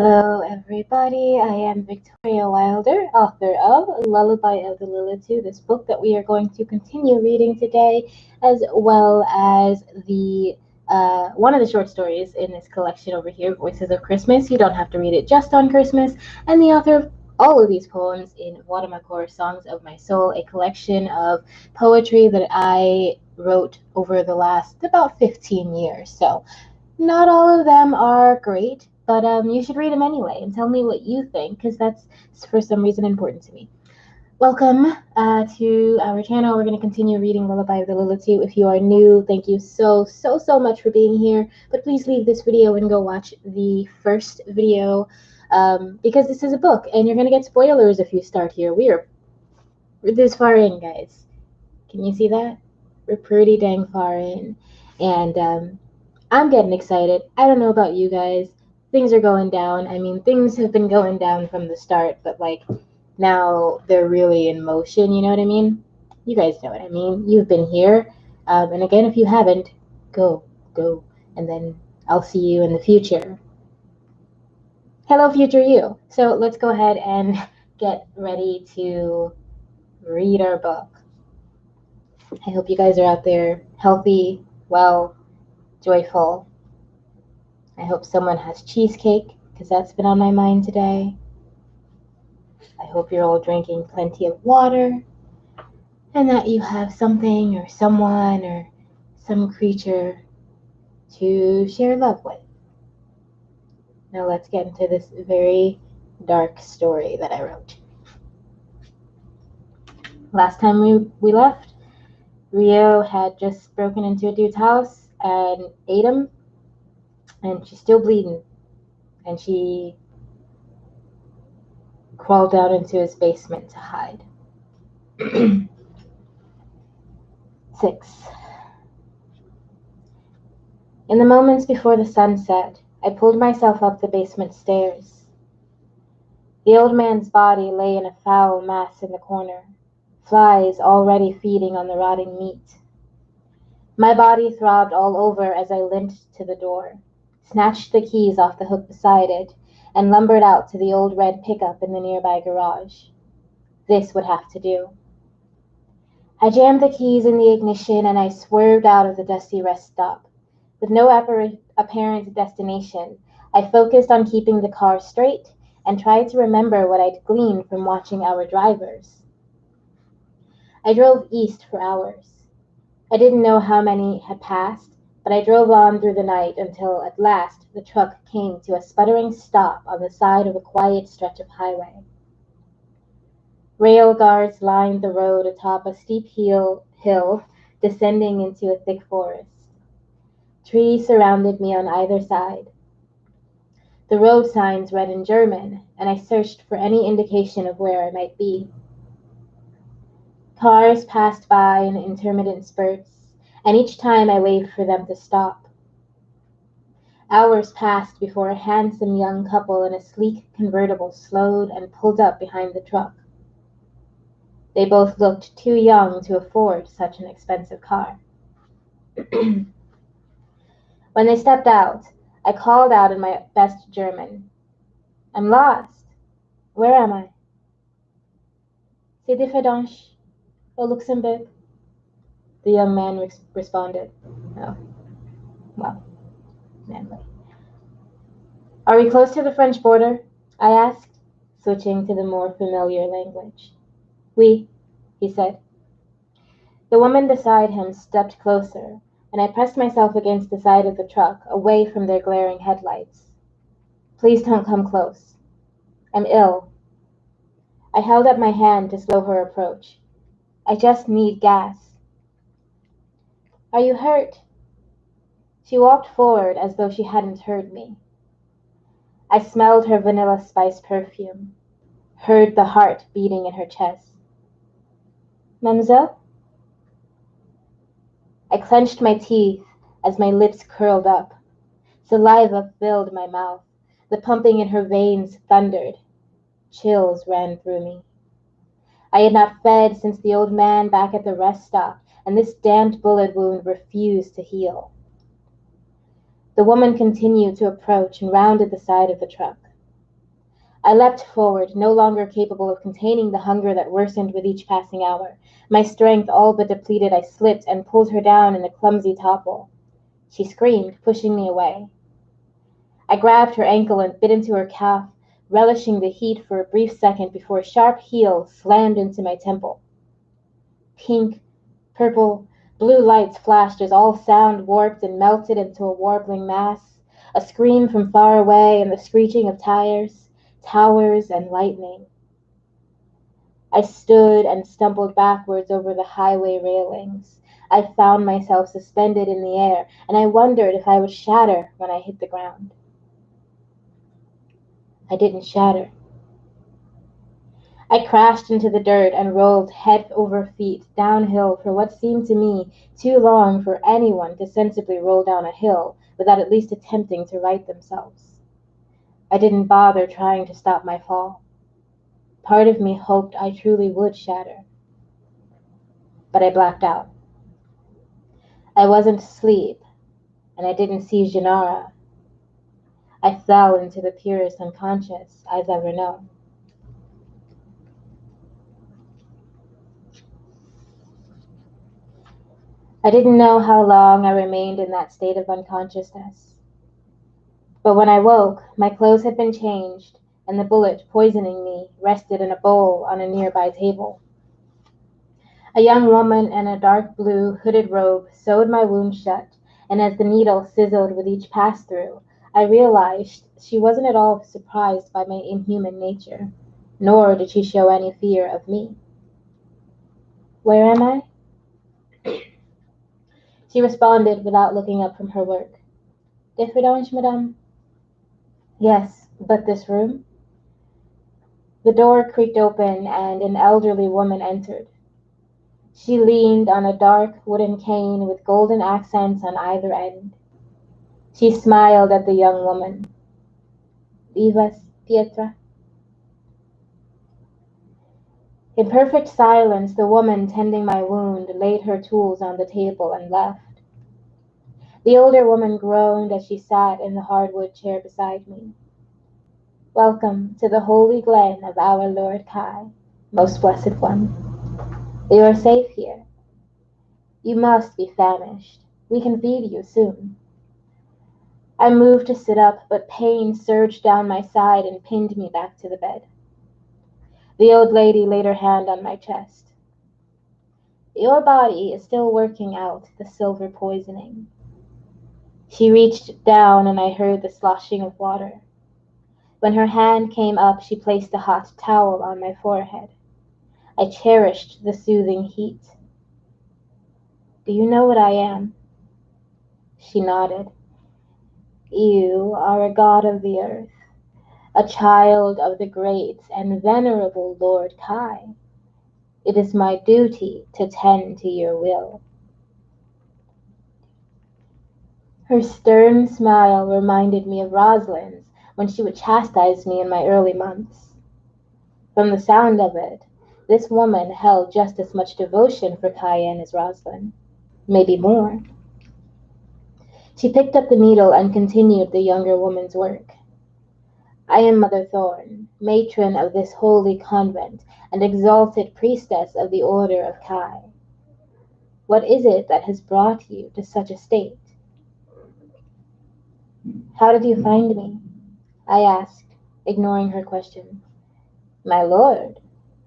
Hello, everybody. I am Victoria Wilder, author of Lullaby of the Lilitu, this book that we are going to continue reading today, as well as the one of the short stories in this collection over here, Voices of Christmas. You don't have to read it just on Christmas, and the author of all of these poems in Wadamakor, Songs of My Soul, a collection of poetry that I wrote over the last about 15 years. So not all of them are great, but you should read them anyway and tell me what you think, because that's for some reason important to me. Welcome to our channel. We're going to continue reading Lullaby of the Lilitu. If you are new, thank you so much for being here. But please leave this video and go watch the first video because this is a book and you're going to get spoilers if you start here. We're this far in, guys. Can you see that? We're pretty dang far in. And I'm getting excited. I don't know about you guys. Things are going down. I mean, things have been going down from the start, but like now they're really in motion. You know what I mean? You guys know what I mean. You've been here. And again, if you haven't, go. And then I'll see you in the future. Hello, future you. So let's go ahead and get ready to read our book. I hope you guys are out there healthy, well, joyful. I hope someone has cheesecake, because that's been on my mind today. I hope you're all drinking plenty of water, and that you have something or someone or some creature to share love with. Now let's get into this very dark story that I wrote. Last time we left, Rio had just broken into a dude's house and ate him, and she's still bleeding, and she crawled down into his basement to hide. 6. In the moments before the sun set, I pulled myself up the basement stairs. The old man's body lay in a foul mass in the corner, flies already feeding on the rotting meat. My body throbbed all over as I limped to the door, snatched the keys off the hook beside it, and lumbered out to the old red pickup in the nearby garage. This would have to do. I jammed the keys in the ignition and I swerved out of the dusty rest stop. With no apparent destination, I focused on keeping the car straight and tried to remember what I'd gleaned from watching our drivers. I drove east for hours. I didn't know how many had passed, but I drove on through the night until at last the truck came to a sputtering stop on the side of a quiet stretch of highway. Rail guards lined the road atop a steep hill descending into a thick forest. Trees surrounded me on either side. The road signs read in German, and I searched for any indication of where I might be. Cars passed by in intermittent spurts, and each time I waved for them to stop. Hours passed before a handsome young couple in a sleek convertible slowed and pulled up behind the truck. They both looked too young to afford such an expensive car. When they stepped out, I called out in my best German, "I'm lost. Where am I?" "C'est différent, au Luxembourg," the young man responded. Oh, well, manly. "Are we close to the French border?" I asked, switching to the more familiar language. "Oui," he said. The woman beside him stepped closer, and I pressed myself against the side of the truck, away from their glaring headlights. "Please don't come close. I'm ill." I held up my hand to slow her approach. "I just need gas." "Are you hurt?" She walked forward as though she hadn't heard me. I smelled her vanilla spice perfume, heard the heart beating in her chest. "Mademoiselle?" I clenched my teeth as my lips curled up. Saliva filled my mouth. The pumping in her veins thundered. Chills ran through me. I had not fed since the old man back at the rest stop, and this damned bullet wound refused to heal. The woman continued to approach and rounded the side of the truck. I leapt forward, no longer capable of containing the hunger that worsened with each passing hour. My strength all but depleted, I slipped and pulled her down in a clumsy topple. She screamed, pushing me away. I grabbed her ankle and bit into her calf, relishing the heat for a brief second before a sharp heel slammed into my temple. Pink, purple, blue lights flashed as all sound warped and melted into a warbling mass, a scream from far away and the screeching of tires, towers, and lightning. I stood and stumbled backwards over the highway railings. I found myself suspended in the air, and I wondered if I would shatter when I hit the ground. I didn't shatter. I crashed into the dirt and rolled head over feet downhill for what seemed to me too long for anyone to sensibly roll down a hill without at least attempting to right themselves. I didn't bother trying to stop my fall. Part of me hoped I truly would shatter. But I blacked out. I wasn't asleep, and I didn't see Janara. I fell into the purest unconscious I've ever known. I didn't know how long I remained in that state of unconsciousness. But when I woke, my clothes had been changed, and the bullet poisoning me rested in a bowl on a nearby table. A young woman in a dark blue hooded robe sewed my wound shut, and as the needle sizzled with each pass-through, I realized she wasn't at all surprised by my inhuman nature, nor did she show any fear of me. "Where am I?" She responded without looking up from her work. "Diffidange, madame?" "Yes, but this room?" The door creaked open and an elderly woman entered. She leaned on a dark wooden cane with golden accents on either end. She smiled at the young woman. "Vivas, Pietra?" In perfect silence, the woman tending my wound laid her tools on the table and left. The older woman groaned as she sat in the hardwood chair beside me. "Welcome to the holy glen of our Lord Kai, most blessed one. You are safe here. You must be famished. We can feed you soon." I moved to sit up, but pain surged down my side and pinned me back to the bed. The old lady laid her hand on my chest. "Your body is still working out the silver poisoning." She reached down and I heard the sloshing of water. When her hand came up, she placed a hot towel on my forehead. I cherished the soothing heat. "Do you know what I am?" She nodded. "You are a god of the earth, a child of the great and venerable Lord Kai. It is my duty to tend to your will." Her stern smile reminded me of Rosalind's when she would chastise me in my early months. From the sound of it, this woman held just as much devotion for Cayenne as Rosalind, maybe more. She picked up the needle and continued the younger woman's work. "I am Mother Thorn, matron of this holy convent and exalted priestess of the Order of Kai. What is it that has brought you to such a state?" "How did you find me?" I asked, ignoring her question. "My lord,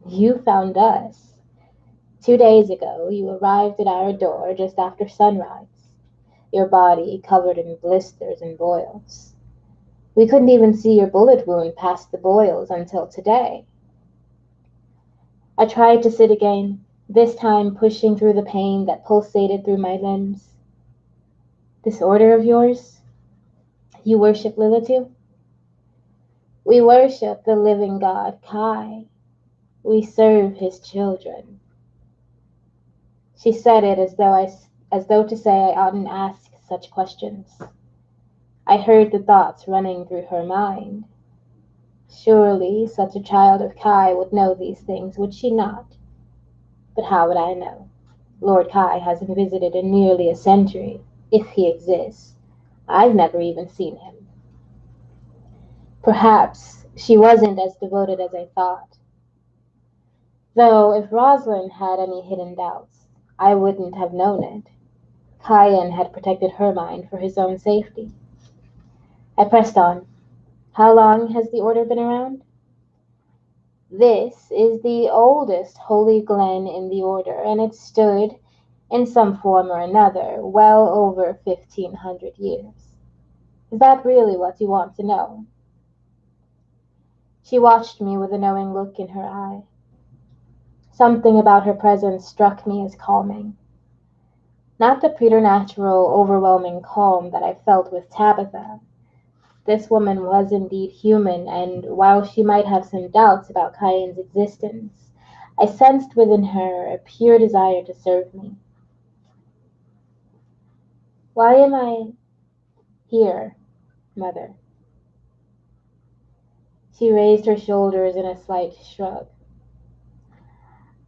you found us. 2 days ago you arrived at our door just after sunrise, your body covered in blisters and boils. We couldn't even see your bullet wound past the boils until today." I tried to sit again, this time pushing through the pain that pulsated through my limbs. "This order of yours? You worship Lilitu?" "We worship the living god Kai. We serve his children." She said it as though to say I oughtn't ask such questions. I heard the thoughts running through her mind. Surely such a child of Kai would know these things, would she not? But how would I know? Lord Kai hasn't visited in nearly a century, if he exists. I've never even seen him. Perhaps She wasn't as devoted as I thought. Though if Rosalind had any hidden doubts, I wouldn't have known it. Kyan had protected her mind for his own safety. I pressed on. How long has the order been around? This is the oldest holy glen in the order, and it stood, in some form or another, well over 1,500 years. Is that really what you want to know? She watched me with a knowing look in her eye. Something about her presence struck me as calming. Not the preternatural, overwhelming calm that I felt with Tabitha. This woman was indeed human, and while she might have some doubts about Kyan's existence, I sensed within her a pure desire to serve me. Why am I here, Mother? She raised her shoulders in a slight shrug.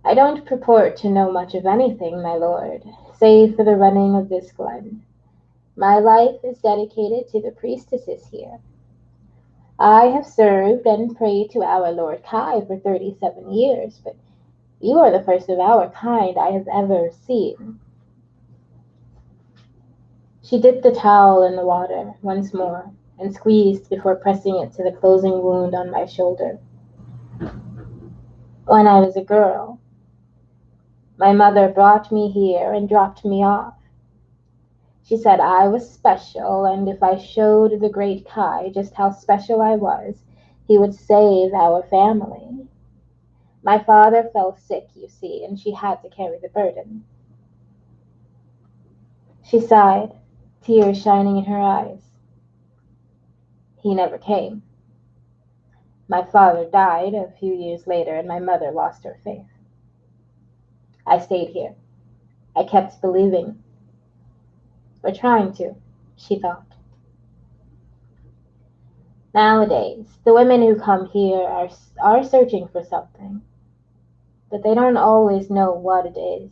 I don't purport to know much of anything, my lord, save for the running of this glen. My life is dedicated to the priestesses here. I have served and prayed to our Lord Kai for 37 years, but you are the first of our kind I have ever seen. She dipped the towel in the water once more and squeezed before pressing it to the closing wound on my shoulder. When I was a girl, my mother brought me here and dropped me off. She said I was special, and if I showed the great Kai just how special I was, he would save our family. My father fell sick, you see, and she had to carry the burden. She sighed, tears shining in her eyes. He never came. My father died a few years later, and my mother lost her faith. I stayed here. I kept believing. Or trying to, she thought. Nowadays, the women who come here are searching for something, but they don't always know what it is.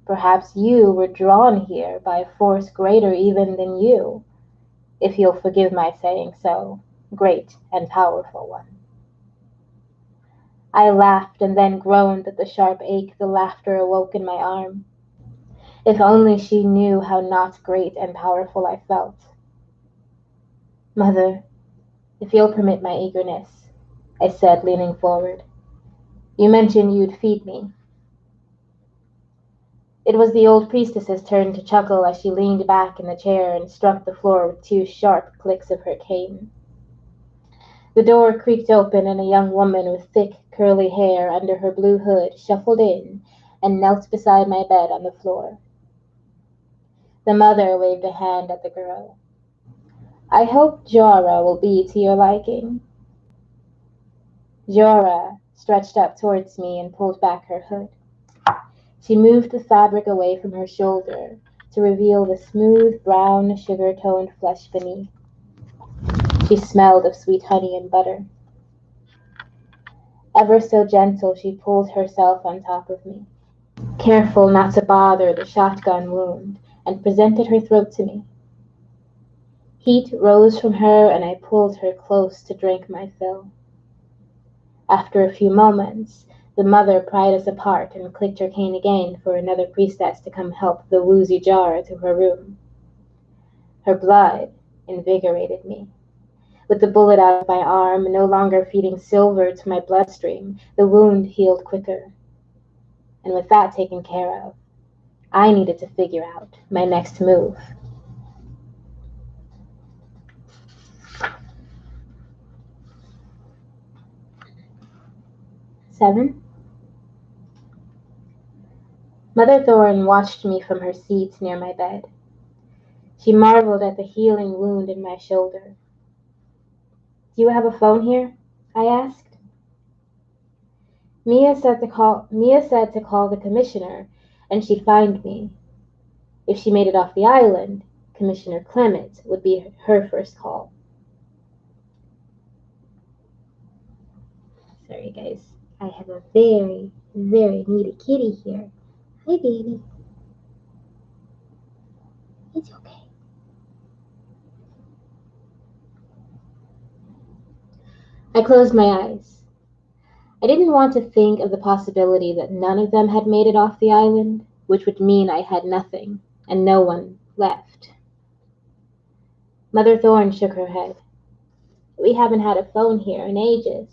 Perhaps you were drawn here by a force greater even than you, if you'll forgive my saying so, great and powerful one. I laughed and then groaned at the sharp ache the laughter awoke in my arm. If only she knew how not great and powerful I felt. Mother, if you'll permit my eagerness, I said, leaning forward. You mentioned you'd feed me. It was the old priestess's turn to chuckle as she leaned back in the chair and struck the floor with two sharp clicks of her cane. The door creaked open and a young woman with thick, curly hair under her blue hood shuffled in and knelt beside my bed on the floor. The mother waved a hand at the girl. I hope Jora will be to your liking. Jora stretched up towards me and pulled back her hood. She moved the fabric away from her shoulder to reveal the smooth, brown, sugar-toned flesh beneath. She smelled of sweet honey and butter. Ever so gentle, she pulled herself on top of me, careful not to bother the shotgun wound, and presented her throat to me. Heat rose from her, and I pulled her close to drink my fill. After a few moments, the mother pried us apart and clicked her cane again for another priestess to come help the woozy Jara to her room. Her blood invigorated me. With the bullet out of my arm, no longer feeding silver to my bloodstream, the wound healed quicker. And with that taken care of, I needed to figure out my next move. Seven? Mother Thorne watched me from her seat near my bed. She marveled at the healing wound in my shoulder. Do you have a phone here? I asked. Mia said to call the commissioner, and she'd find me. If she made it off the island, Commissioner Clement would be her first call. Sorry, guys. I have a very, very needy kitty here. Hi, baby. It's okay. I closed my eyes. I didn't want to think of the possibility that none of them had made it off the island, which would mean I had nothing, and no one left. Mother Thorne shook her head. We haven't had a phone here in ages.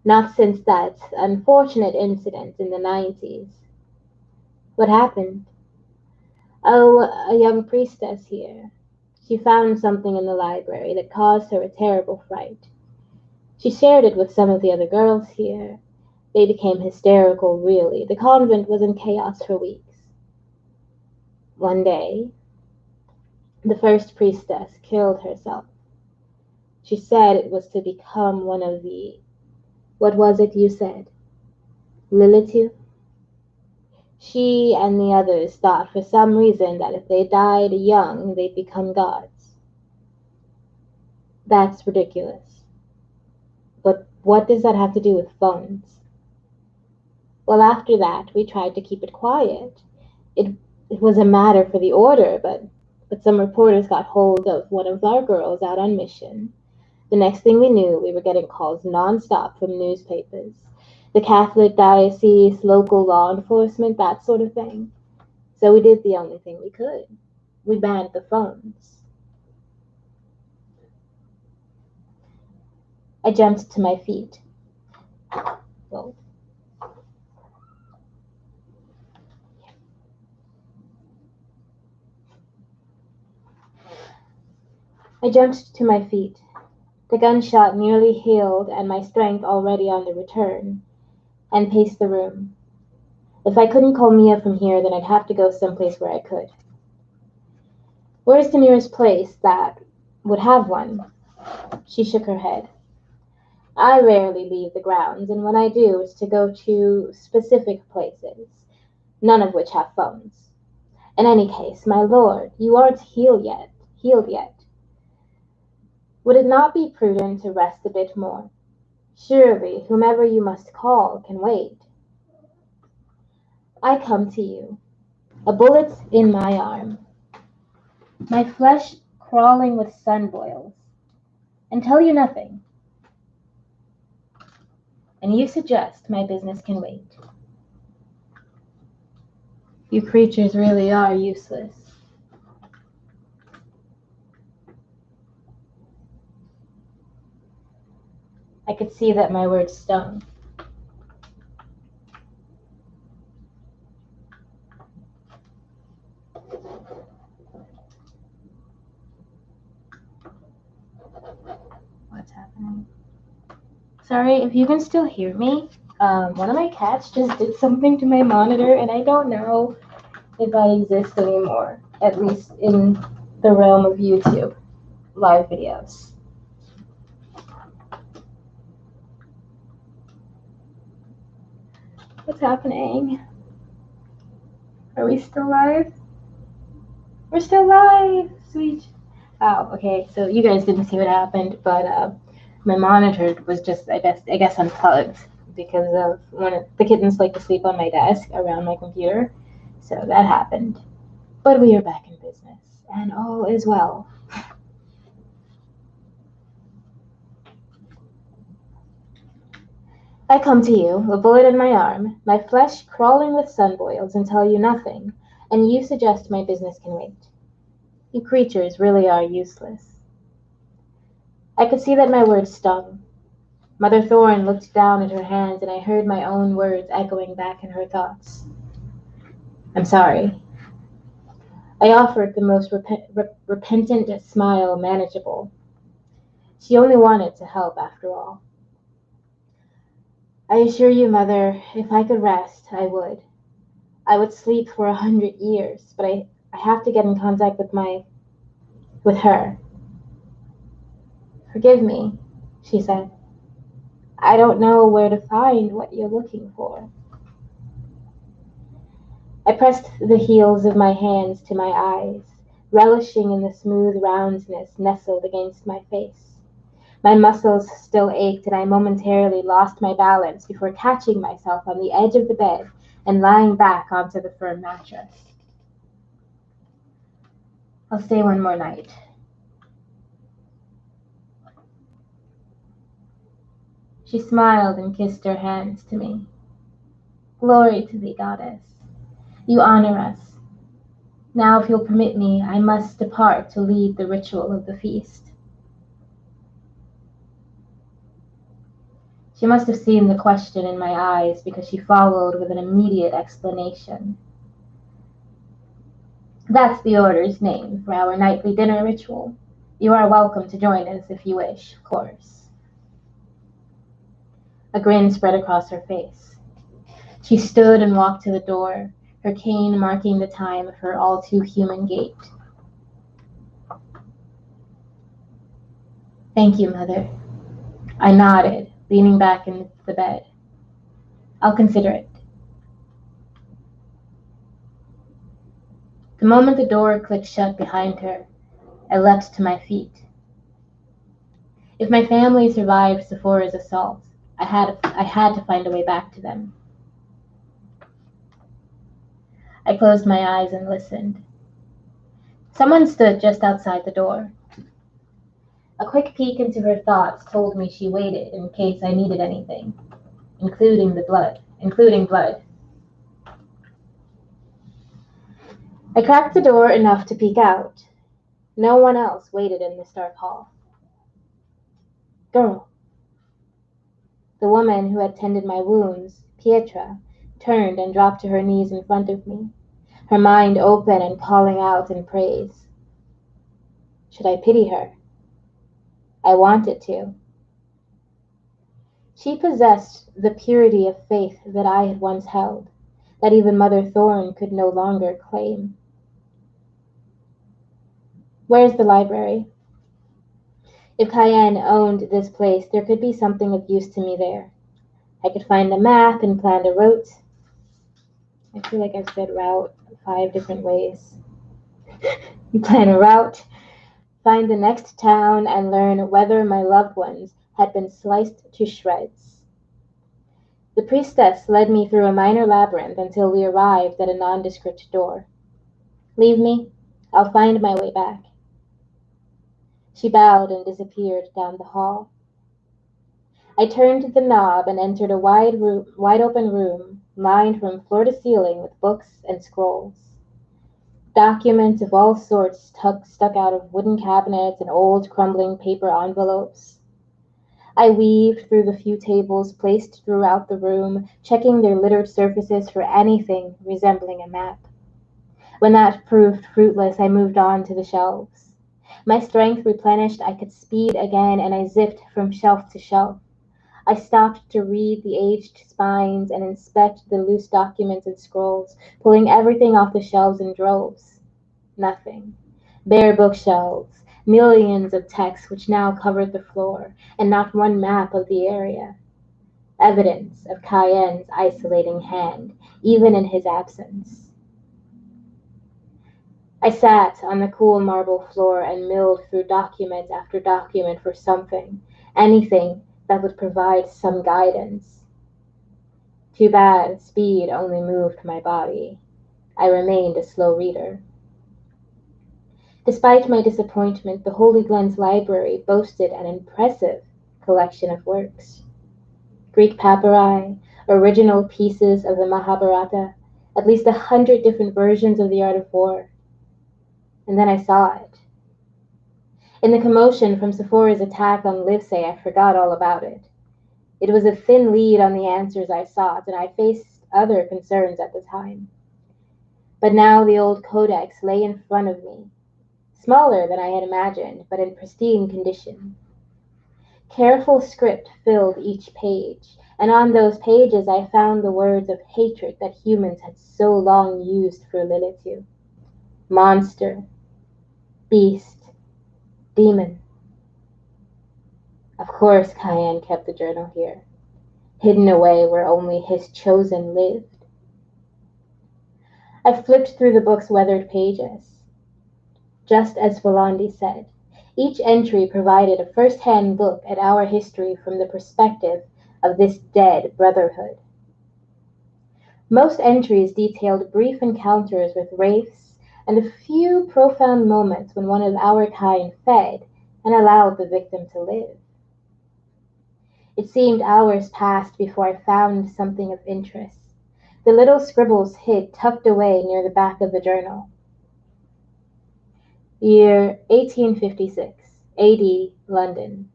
Not since that unfortunate incident in the 90s. What happened? Oh, a young priestess here. She found something in the library that caused her a terrible fright. She shared it with some of the other girls here. They became hysterical, really. The convent was in chaos for weeks. One day, the first priestess killed herself. She said it was to become one of the... What was it you said? Lilitu? She and the others thought for some reason that if they died young, they'd become gods. That's ridiculous. But what does that have to do with phones? Well, after that, we tried to keep it quiet. It, it was a matter for the order, but some reporters got hold of one of our girls out on mission. The next thing we knew, we were getting calls nonstop from newspapers. The Catholic diocese, local law enforcement, that sort of thing. So we did the only thing we could. We banned the phones. I jumped to my feet. Well, I jumped to my feet. The gunshot nearly healed and my strength already on the return, and paced the room. If I couldn't call Mia from here, then I'd have to go someplace where I could. Where's the nearest place that would have one? She shook her head. I rarely leave the grounds, and when I do, it's to go to specific places, none of which have phones. In any case, my lord, you aren't healed yet. Would it not be prudent to rest a bit more? Surely, whomever you must call can wait. I come to you, a bullet in my arm, my flesh crawling with sun boils, and tell you nothing. And you suggest my business can wait. You creatures really are useless. I could see that my words stung. What's happening? Sorry, if you can still hear me. One of my cats just did something to my monitor, and I don't know if I exist anymore, at least in the realm of YouTube live videos. What's happening? Are we still live? We're still live! Sweet. Oh, okay, so you guys didn't see what happened, but my monitor was just, I guess unplugged because of when the kittens like to sleep on my desk around my computer. So that happened. But we are back in business, and all is well. I come to you, a bullet in my arm, my flesh crawling with sun boils, and tell you nothing, and you suggest my business can wait. You creatures really are useless. I could see that my words stung. Mother Thorne looked down at her hands, and I heard my own words echoing back in her thoughts. I'm sorry. I offered the most repentant smile manageable. She only wanted to help, after all. I assure you, Mother, if I could rest, I would. I would sleep for 100 years, but I have to get in contact with her. Forgive me, she said. I don't know where to find what you're looking for. I pressed the heels of my hands to my eyes, relishing in the smooth roundness nestled against my face. My muscles still ached, and I momentarily lost my balance before catching myself on the edge of the bed and lying back onto the firm mattress. I'll stay one more night. She smiled and kissed her hands to me. Glory to thee, goddess. You honor us. Now, if you'll permit me, I must depart to lead the ritual of the feast. She must have seen the question in my eyes because she followed with an immediate explanation. That's the order's name for our nightly dinner ritual. You are welcome to join us if you wish, of course. A grin spread across her face. She stood and walked to the door, her cane marking the time of her all-too-human gait. Thank you, Mother. I nodded, leaning back in the bed. I'll consider it. The moment the door clicked shut behind her, I leapt to my feet. If my family survived Sephora's assault, I had to find a way back to them. I closed my eyes and listened. Someone stood just outside the door. A quick peek into her thoughts told me she waited in case I needed anything, including blood. I cracked the door enough to peek out. No one else waited in this dark hall. Girl. The woman who had tended my wounds, Pietra, turned and dropped to her knees in front of me, her mind open and calling out in praise. Should I pity her? I wanted to. She possessed the purity of faith that I had once held, that even Mother Thorne could no longer claim. Where's the library? If Cayenne owned this place, there could be something of use to me there. I could find a map and plan a route. I feel like I've said route 5 different ways. Plan a route, find the next town, and learn whether my loved ones had been sliced to shreds. The priestess led me through a minor labyrinth until we arrived at a nondescript door. Leave me. I'll find my way back. She bowed and disappeared down the hall. I turned the knob and entered a wide open room, lined from floor to ceiling with books and scrolls. Documents of all sorts stuck out of wooden cabinets and old crumbling paper envelopes. I weaved through the few tables placed throughout the room, checking their littered surfaces for anything resembling a map. When that proved fruitless, I moved on to the shelves. My strength replenished, I could speed again, and I zipped from shelf to shelf. I stopped to read the aged spines and inspect the loose documents and scrolls, pulling everything off the shelves in droves. Nothing. Bare bookshelves, millions of texts which now covered the floor, and not one map of the area. Evidence of Cayenne's isolating hand, even in his absence. I sat on the cool marble floor and milled through document after document for something, anything that would provide some guidance. Too bad speed only moved my body. I remained a slow reader. Despite my disappointment, the Holy Glens Library boasted an impressive collection of works. Greek papyri, original pieces of the Mahabharata, at least 100 different versions of the art of war. And then I saw it. In the commotion from Sephora's attack on Livesey, I forgot all about it. It was a thin lead on the answers I sought, and I faced other concerns at the time. But now the old codex lay in front of me, smaller than I had imagined, but in pristine condition. Careful script filled each page, and on those pages I found the words of hatred that humans had so long used for Lilitu. Monster, beast, demon. Of course Cayenne kept the journal here, hidden away where only his chosen lived. I flipped through the book's weathered pages. Just as Volandi said, each entry provided a first-hand look at our history from the perspective of this dead brotherhood. Most entries detailed brief encounters with wraiths and a few profound moments when one of our kind fed and allowed the victim to live. It seemed hours passed before I found something of interest. The little scribbles hid tucked away near the back of the journal. Year 1856, AD, London.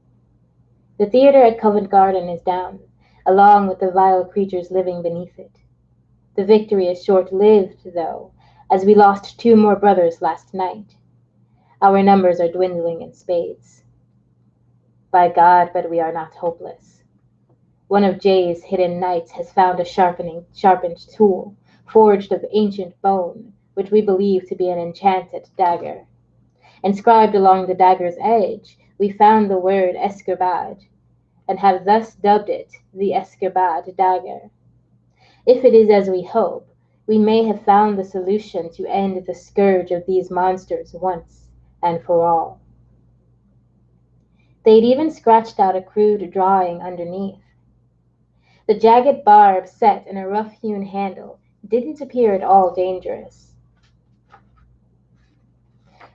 The theatre at Covent Garden is down, along with the vile creatures living beneath it. The victory is short-lived, though, as we lost 2 more brothers last night. Our numbers are dwindling in spades. By God, but we are not hopeless. One of Jay's hidden knights has found a sharpened tool, forged of ancient bone, which we believe to be an enchanted dagger. Inscribed along the dagger's edge, we found the word Escarbad, and have thus dubbed it the Escarbad dagger. If it is as we hope, we may have found the solution to end the scourge of these monsters once and for all. They'd even scratched out a crude drawing underneath. The jagged barb set in a rough-hewn handle didn't appear at all dangerous.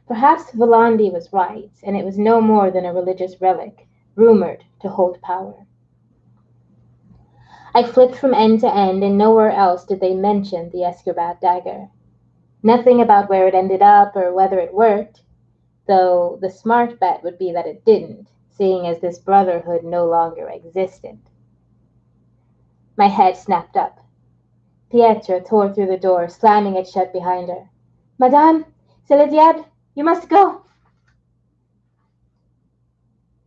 Perhaps Volandi was right, and it was no more than a religious relic, rumored to hold power. I flipped from end to end, and nowhere else did they mention the Escarbad dagger. Nothing about where it ended up or whether it worked, though the smart bet would be that it didn't, seeing as this brotherhood no longer existed. My head snapped up. Pietra tore through the door, slamming it shut behind her. "Madame, c'est le diable! You must go!"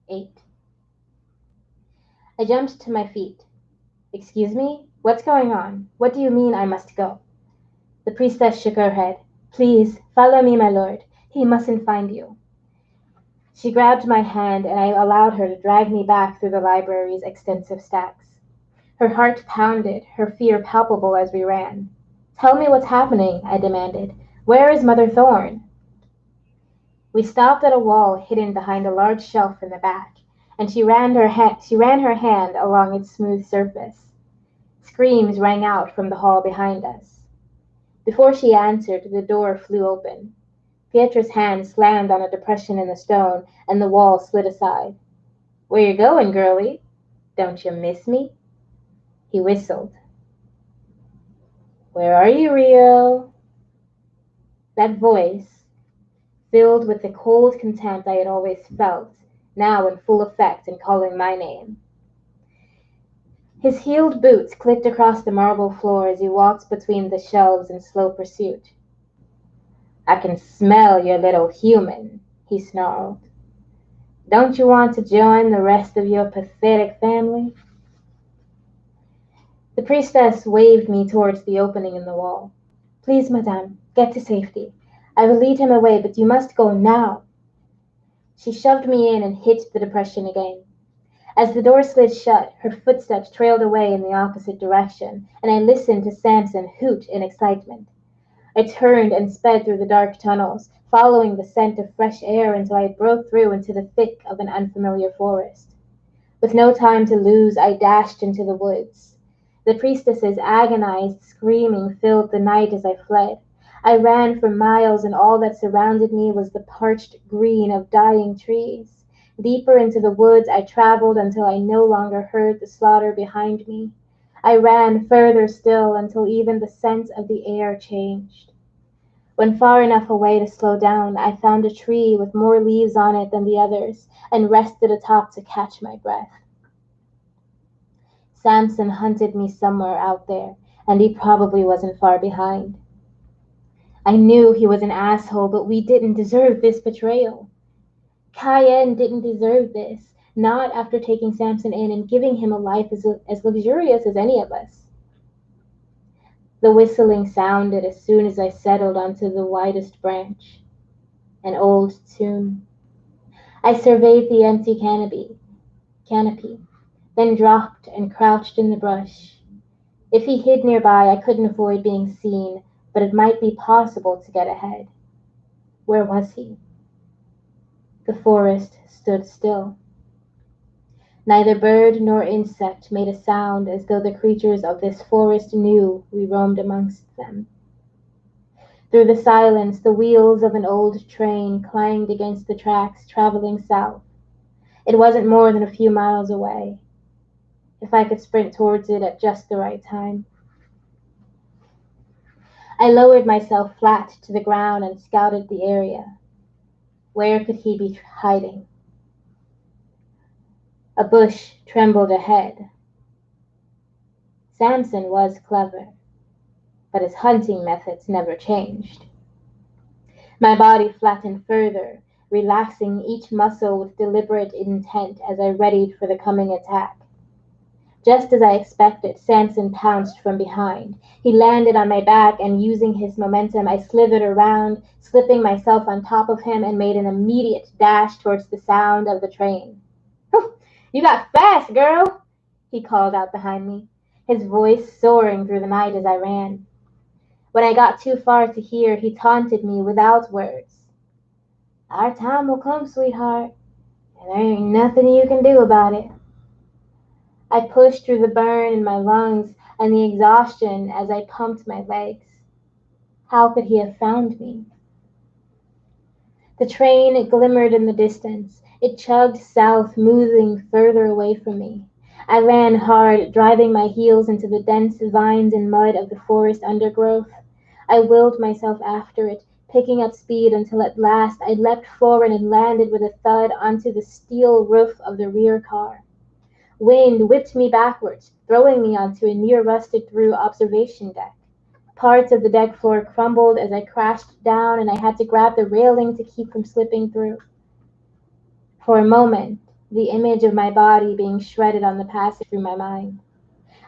8. I jumped to my feet. "Excuse me? What's going on? What do you mean I must go?" The priestess shook her head. "Please, follow me, my lord. He mustn't find you." She grabbed my hand, and I allowed her to drag me back through the library's extensive stacks. Her heart pounded, her fear palpable as we ran. "Tell me what's happening," I demanded. "Where is Mother Thorne?" We stopped at a wall hidden behind a large shelf in the back, and she ran her hand along its smooth surface. Screams rang out from the hall behind us. Before she answered, the door flew open. Pietro's hand slammed on a depression in the stone, and the wall slid aside. "Where you going, girlie? Don't you miss me?" He whistled. "Where are you, Rio?" That voice, filled with the cold contempt I had always felt, now in full effect and calling my name. His heeled boots clicked across the marble floor as he walked between the shelves in slow pursuit. "I can smell your little human," he snarled. "Don't you want to join the rest of your pathetic family?" The priestess waved me towards the opening in the wall. "Please, madame, get to safety. I will lead him away, but you must go now." She shoved me in and hit the depression again. As the door slid shut, her footsteps trailed away in the opposite direction, and I listened to Samson hoot in excitement. I turned and sped through the dark tunnels, following the scent of fresh air until I broke through into the thick of an unfamiliar forest. With no time to lose, I dashed into the woods. The priestess's agonized screaming filled the night as I fled. I ran for miles, and all that surrounded me was the parched green of dying trees. Deeper into the woods I traveled until I no longer heard the slaughter behind me. I ran further still until even the scent of the air changed. When far enough away to slow down, I found a tree with more leaves on it than the others, and rested atop to catch my breath. Samson hunted me somewhere out there, and he probably wasn't far behind. I knew he was an asshole, but we didn't deserve this betrayal. Cayenne didn't deserve this, not after taking Samson in and giving him a life as luxurious as any of us. The whistling sounded as soon as I settled onto the widest branch. An old tune. I surveyed the empty canopy, then dropped and crouched in the brush. If he hid nearby, I couldn't avoid being seen, but it might be possible to get ahead. Where was he? The forest stood still. Neither bird nor insect made a sound, as though the creatures of this forest knew we roamed amongst them. Through the silence, the wheels of an old train clanged against the tracks traveling south. It wasn't more than a few miles away. if I could sprint towards it at just the right time. I lowered myself flat to the ground and scouted the area. Where could he be hiding? A bush trembled ahead. Samson was clever, but his hunting methods never changed. My body flattened further, relaxing each muscle with deliberate intent as I readied for the coming attack. Just as I expected, Samson pounced from behind. He landed on my back, and using his momentum, I slithered around, slipping myself on top of him, and made an immediate dash towards the sound of the train. You got fast, girl, he called out behind me, his voice soaring through the night as I ran. When I got too far to hear, he taunted me without words. Our time will come, sweetheart, and there ain't nothing you can do about it. I pushed through the burn in my lungs and the exhaustion as I pumped my legs. How could he have found me? The train glimmered in the distance. It chugged south, moving further away from me. I ran hard, driving my heels into the dense vines and mud of the forest undergrowth. I willed myself after it, picking up speed until at last I leapt forward and landed with a thud onto the steel roof of the rear car. Wind whipped me backwards, throwing me onto a near rusted through observation deck. Parts of the deck floor crumbled as I crashed down, and I had to grab the railing to keep from slipping through. For a moment, the image of my body being shredded on the passage through my mind.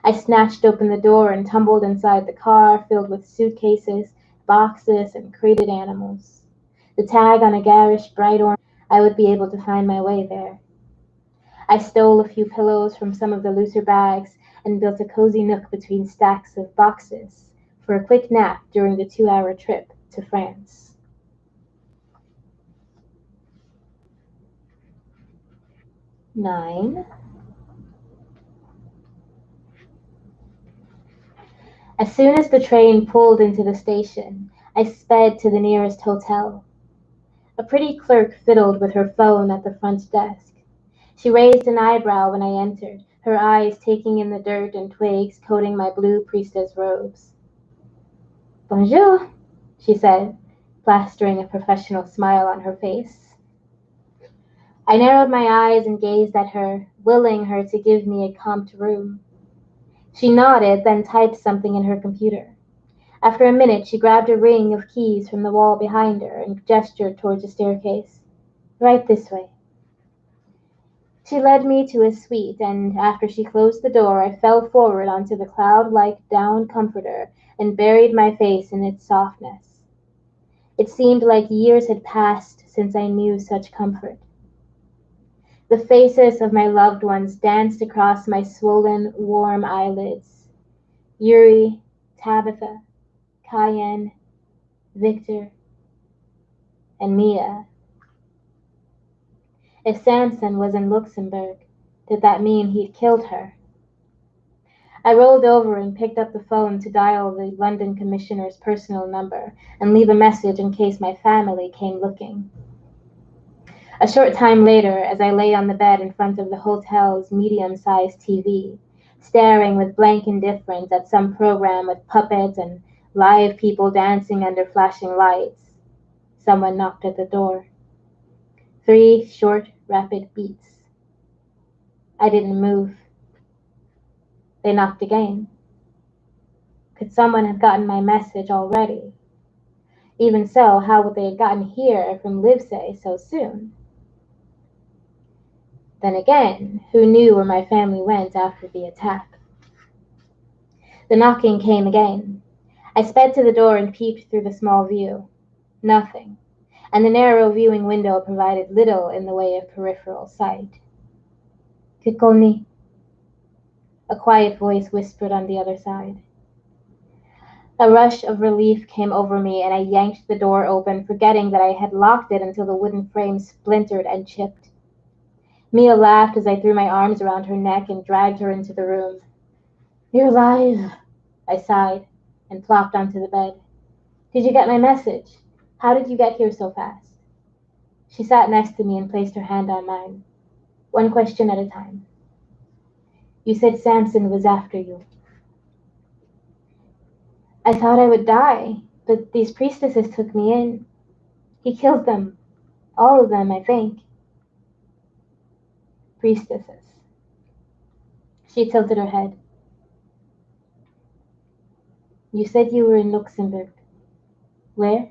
I snatched open the door and tumbled inside the car filled with suitcases, boxes, and crated animals. The tag on a garish bright orange, I would be able to find my way there. I stole a few pillows from some of the looser bags and built a cozy nook between stacks of boxes for a quick nap during the 2-hour trip to France. 9. As soon as the train pulled into the station, I sped to the nearest hotel. A pretty clerk fiddled with her phone at the front desk. She raised an eyebrow when I entered, her eyes taking in the dirt and twigs coating my blue priestess robes. Bonjour, she said, plastering a professional smile on her face. I narrowed my eyes and gazed at her, willing her to give me a comped room. She nodded, then typed something in her computer. After a minute, she grabbed a ring of keys from the wall behind her and gestured towards a staircase. Right this way. She led me to a suite, and after she closed the door, I fell forward onto the cloud-like down comforter and buried my face in its softness. It seemed like years had passed since I knew such comfort. The faces of my loved ones danced across my swollen, warm eyelids. Yuri, Tabitha, Cayenne, Victor, and Mia. If Samson was in Luxembourg, did that mean he'd killed her? I rolled over and picked up the phone to dial the London Commissioner's personal number and leave a message in case my family came looking. A short time later, as I lay on the bed in front of the hotel's medium-sized TV, staring with blank indifference at some program with puppets and live people dancing under flashing lights, someone knocked at the door. 3 short, rapid beats. I didn't move. They knocked again. Could someone have gotten my message already? Even so, how would they have gotten here from Livesey so soon? Then again, who knew where my family went after the attack? The knocking came again. I sped to the door and peeped through the small view. Nothing, and the narrow viewing window provided little in the way of peripheral sight. Kikoni, a quiet voice whispered on the other side. A rush of relief came over me, and I yanked the door open, forgetting that I had locked it until the wooden frame splintered and chipped. Mia laughed as I threw my arms around her neck and dragged her into the room. You're alive, I sighed, and plopped onto the bed. Did you get my message? How did you get here so fast? She sat next to me and placed her hand on mine. One question at a time. You said Samson was after you. I thought I would die, but these priestesses took me in. He killed them. All of them, I think. Priestesses. She tilted her head. You said you were in Luxembourg. Where?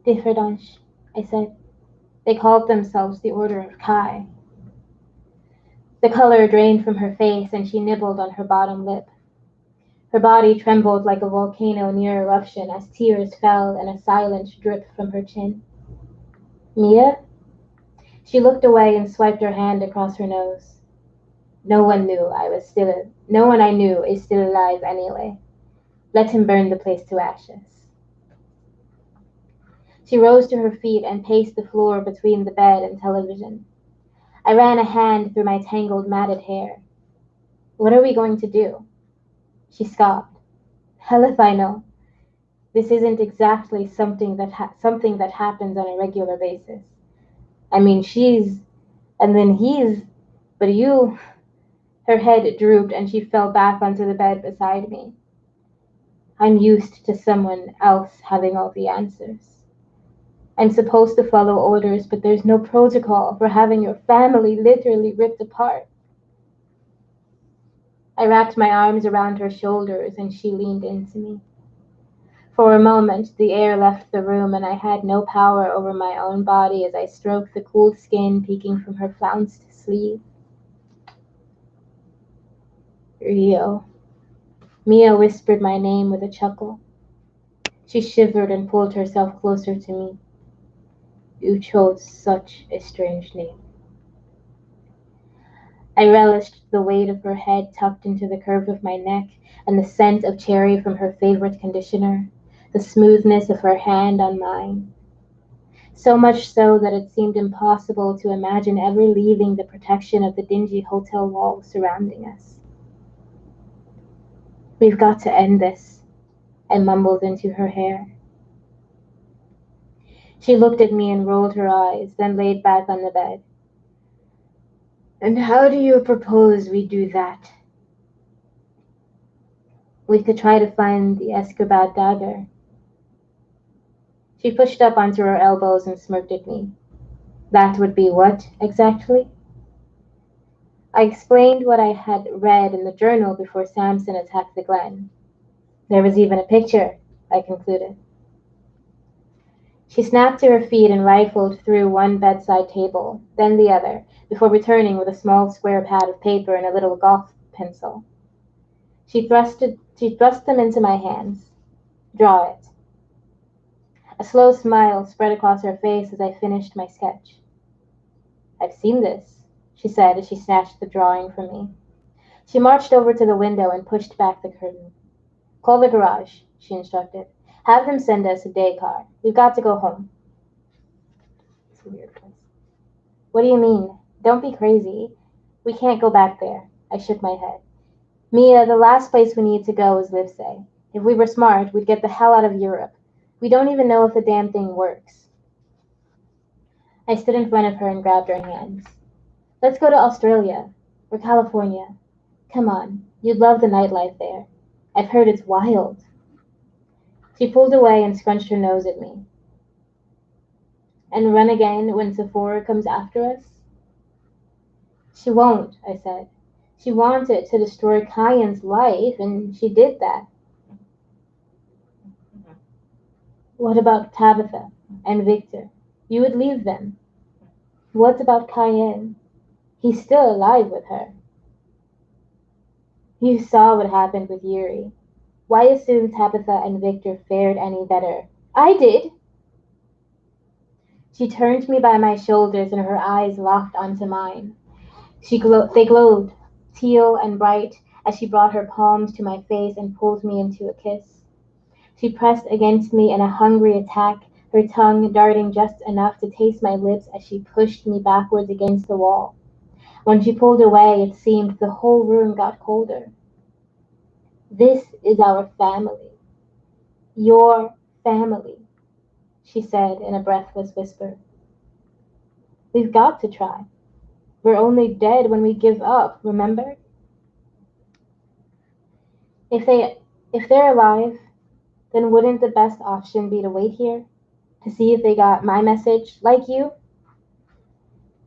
Differdange, I said. They called themselves the Order of Kai. The color drained from her face and she nibbled on her bottom lip. Her body trembled like a volcano near eruption as tears fell in a silent drip from her chin. Mia? She looked away and swiped her hand across her nose. No one I knew is still alive anyway. Let him burn the place to ashes. She rose to her feet and paced the floor between the bed and television. I ran a hand through my tangled, matted hair. What are we going to do? She scoffed. Hell if I know. This isn't exactly something that happens on a regular basis. I mean, she's, and then he's, but you. Her head drooped and she fell back onto the bed beside me. I'm used to someone else having all the answers. I'm supposed to follow orders, but there's no protocol for having your family literally ripped apart. I wrapped my arms around her shoulders and she leaned into me. For a moment, the air left the room and I had no power over my own body as I stroked the cool skin peeking from her flounced sleeve. Rio. Mia whispered my name with a chuckle. She shivered and pulled herself closer to me. You chose such a strange name. I relished the weight of her head tucked into the curve of my neck and the scent of cherry from her favorite conditioner, the smoothness of her hand on mine. So much so that it seemed impossible to imagine ever leaving the protection of the dingy hotel walls surrounding us. We've got to end this, I mumbled into her hair. She looked at me and rolled her eyes, then laid back on the bed. And how do you propose we do that? We could try to find the Escobar dagger. She pushed up onto her elbows and smirked at me. That would be what, exactly? I explained what I had read in the journal before Samson attacked the Glen. There was even a picture, I concluded. She snapped to her feet and rifled through one bedside table, then the other, before returning with a small square pad of paper and a little golf pencil. She thrust them into my hands. Draw it. A slow smile spread across her face as I finished my sketch. I've seen this, she said as she snatched the drawing from me. She marched over to the window and pushed back the curtain. Call the garage, she instructed. Have them send us a day car. We've got to go home. It's a weird place. What do you mean? Don't be crazy. We can't go back there. I shook my head. Mia, the last place we need to go is Livesey. If we were smart, we'd get the hell out of Europe. We don't even know if the damn thing works. I stood in front of her and grabbed her hands. Let's go to Australia. Or California. Come on. You'd love the nightlife there. I've heard it's wild. She pulled away and scrunched her nose at me. And run again when Sephora comes after us? She won't, I said. She wanted to destroy Kyan's life, and she did that. What about Tabitha and Victor? You would leave them. What about Kyan? He's still alive with her. You saw what happened with Yuri. Why assume Tabitha and Victor fared any better? I did! She turned me by my shoulders and her eyes locked onto mine. They glowed, teal and bright, as she brought her palms to my face and pulled me into a kiss. She pressed against me in a hungry attack, her tongue darting just enough to taste my lips as she pushed me backwards against the wall. When she pulled away, it seemed the whole room got colder. This is our family. Your family, she said in a breathless whisper. We've got to try. We're only dead when we give up, remember? If they're alive, then wouldn't the best option be to wait here to see if they got my message, like you?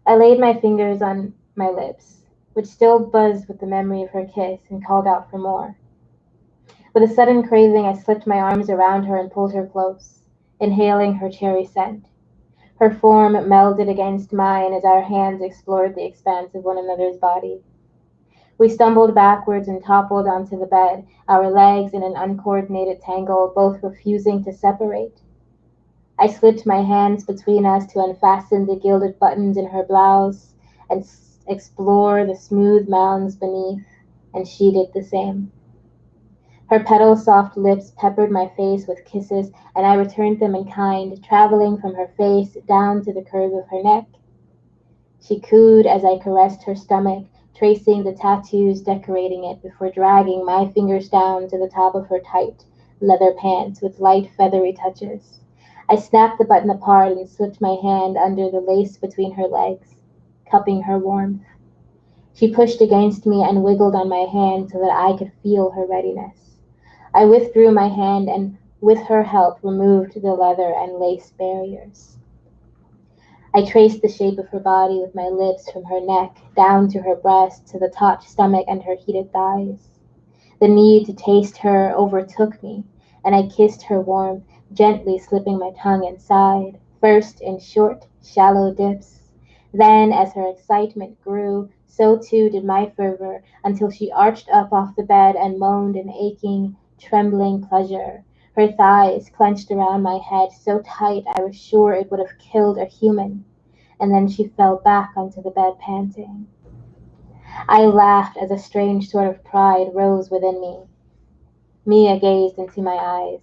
I laid my fingers on my lips, which still buzzed with the memory of her kiss, and called out for more. With a sudden craving, I slipped my arms around her and pulled her close, inhaling her cherry scent. Her form melded against mine as our hands explored the expanse of one another's body. We stumbled backwards and toppled onto the bed, our legs in an uncoordinated tangle, both refusing to separate. I slipped my hands between us to unfasten the gilded buttons in her blouse and explore the smooth mounds beneath, and she did the same. Her petal-soft lips peppered my face with kisses, and I returned them in kind, traveling from her face down to the curve of her neck. She cooed as I caressed her stomach, tracing the tattoos decorating it before dragging my fingers down to the top of her tight leather pants with light feathery touches. I snapped the button apart and slipped my hand under the lace between her legs, cupping her warmth. She pushed against me and wiggled on my hand so that I could feel her readiness. I withdrew my hand and, with her help, removed the leather and lace barriers. I traced the shape of her body with my lips from her neck down to her breast to the taut stomach and her heated thighs. The need to taste her overtook me, and I kissed her warmth, gently slipping my tongue inside, first in short, shallow dips. Then, as her excitement grew, so too did my fervor, until she arched up off the bed and moaned in aching, trembling pleasure. Her thighs clenched around my head so tight I was sure it would have killed a human, and then she fell back onto the bed panting. I laughed as a strange sort of pride rose within me. Mia gazed into my eyes.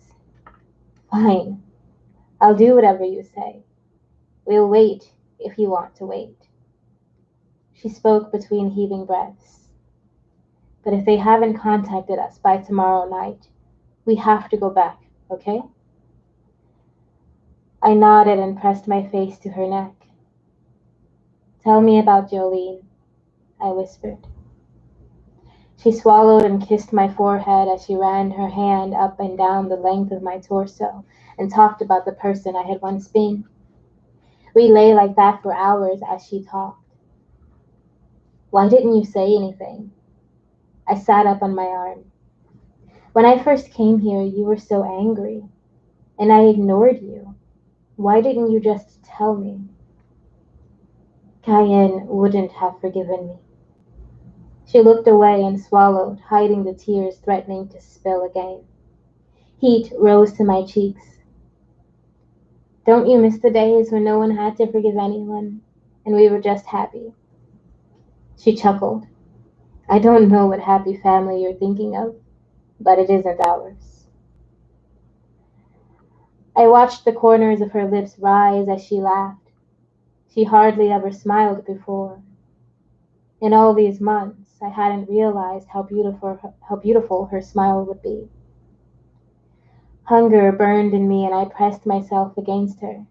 Fine, I'll do whatever you say. We'll wait if you want to wait. She spoke between heaving breaths. But if they haven't contacted us by tomorrow night, we have to go back, okay? I nodded and pressed my face to her neck. Tell me about Jolene, I whispered. She swallowed and kissed my forehead as she ran her hand up and down the length of my torso and talked about the person I had once been. We lay like that for hours as she talked. Why didn't you say anything? I sat up on my arm. When I first came here, you were so angry, and I ignored you. Why didn't you just tell me? Cayenne wouldn't have forgiven me. She looked away and swallowed, hiding the tears threatening to spill again. Heat rose to my cheeks. Don't you miss the days when no one had to forgive anyone, and we were just happy? She chuckled. I don't know what happy family you're thinking of, but it isn't ours. I watched the corners of her lips rise as she laughed. She hardly ever smiled before. In all these months, I hadn't realized how beautiful her smile would be. Hunger burned in me, and I pressed myself against her.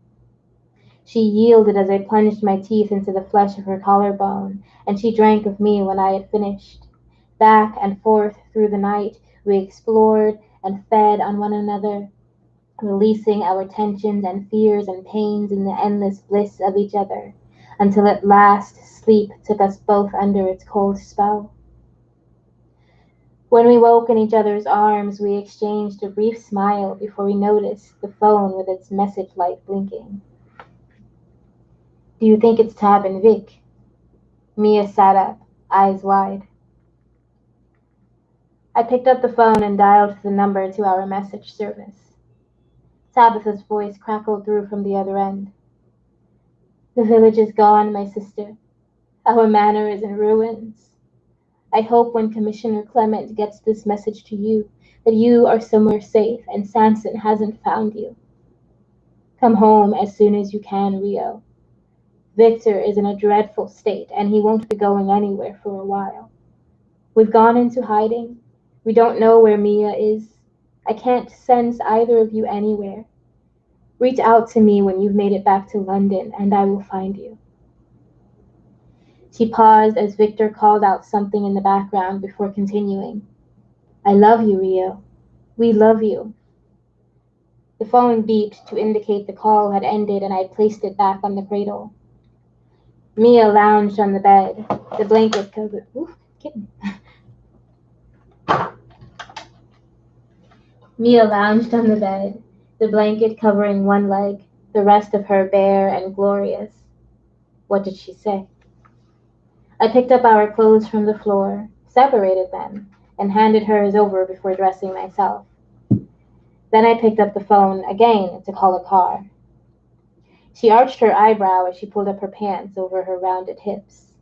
She yielded as I plunged my teeth into the flesh of her collarbone, and she drank of me when I had finished. Back and forth through the night, we explored and fed on one another, releasing our tensions and fears and pains in the endless bliss of each other, until at last sleep took us both under its cold spell. When we woke in each other's arms, we exchanged a brief smile before we noticed the phone with its message light blinking. Do you think it's Tab and Vic? Mia sat up, eyes wide. I picked up the phone and dialed the number to our message service. Tabitha's voice crackled through from the other end. The village is gone, my sister. Our manor is in ruins. I hope when Commissioner Clement gets this message to you, that you are somewhere safe and Sanson hasn't found you. Come home as soon as you can, Rio. Victor is in a dreadful state, and he won't be going anywhere for a while. We've gone into hiding. We don't know where Mia is. I can't sense either of you anywhere. Reach out to me when you've made it back to London, and I will find you. She paused as Victor called out something in the background before continuing. I love you, Rio. We love you. The phone beeped to indicate the call had ended and I placed it back on the cradle. Mia lounged on the bed, the blanket covered. Ooh, kitten. Mia lounged on the bed, the blanket covering one leg, the rest of her bare and glorious. What did she say? I picked up our clothes from the floor, separated them, and handed hers over before dressing myself. Then I picked up the phone again to call a car. She arched her eyebrow as she pulled up her pants over her rounded hips.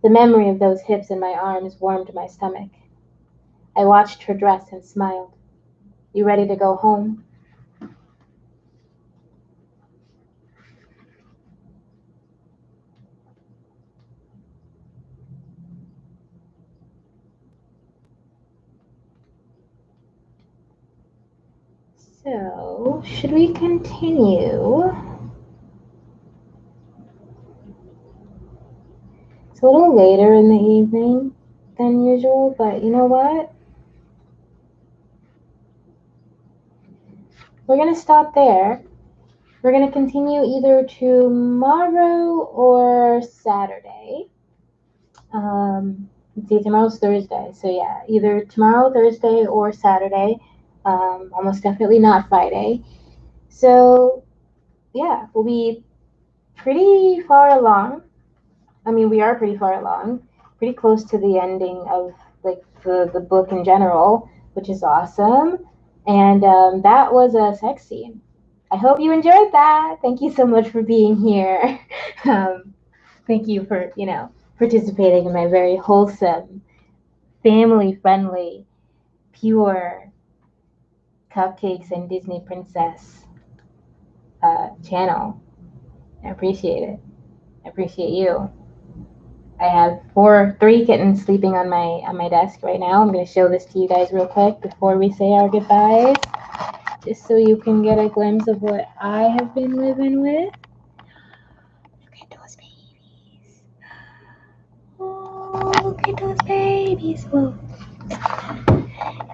The memory of those hips in my arms warmed my stomach. I watched her dress and smiled. You ready to go home? So, should we continue? It's a little later in the evening than usual, but you know what? We're going to stop there. We're going to continue either tomorrow or Saturday. Let's see, tomorrow's Thursday. So, yeah, either tomorrow, Thursday, or Saturday. Almost definitely not Friday. So, yeah, we'll be pretty far along. I mean, we are pretty far along, pretty close to the ending of like the book in general, which is awesome. And that was a sex scene. I hope you enjoyed that. Thank you so much for being here. um, thank you for participating in my very wholesome, family-friendly, pure cupcakes and Disney princess channel. I appreciate it. I appreciate you. I have three kittens sleeping on my desk right now. I'm going to show this to you guys real quick before we say our goodbyes, just so you can get a glimpse of what I have been living with. Look at those babies. Oh, look at those babies. Whoa.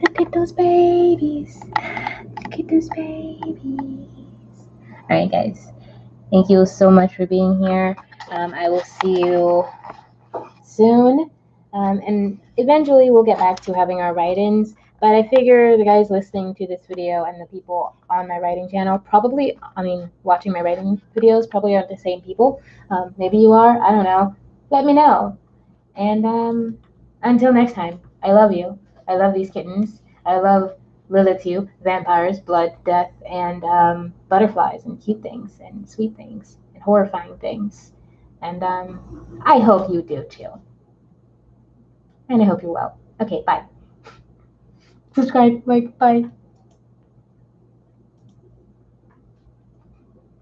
Look at those babies. Look at those babies. All right, guys. Thank you so much for being here. I will see you soon. And eventually we'll get back to having our write-ins. But I figure the guys listening to this video and the people on my writing channel watching my writing videos probably aren't the same people. Maybe you are. I don't know. Let me know. And until next time, I love you. I love these kittens. I love Lilitu, vampires, blood, death, and butterflies, and cute things, and sweet things, and horrifying things. And I hope you do too. And I hope you're well. Okay, bye. Subscribe, like, bye.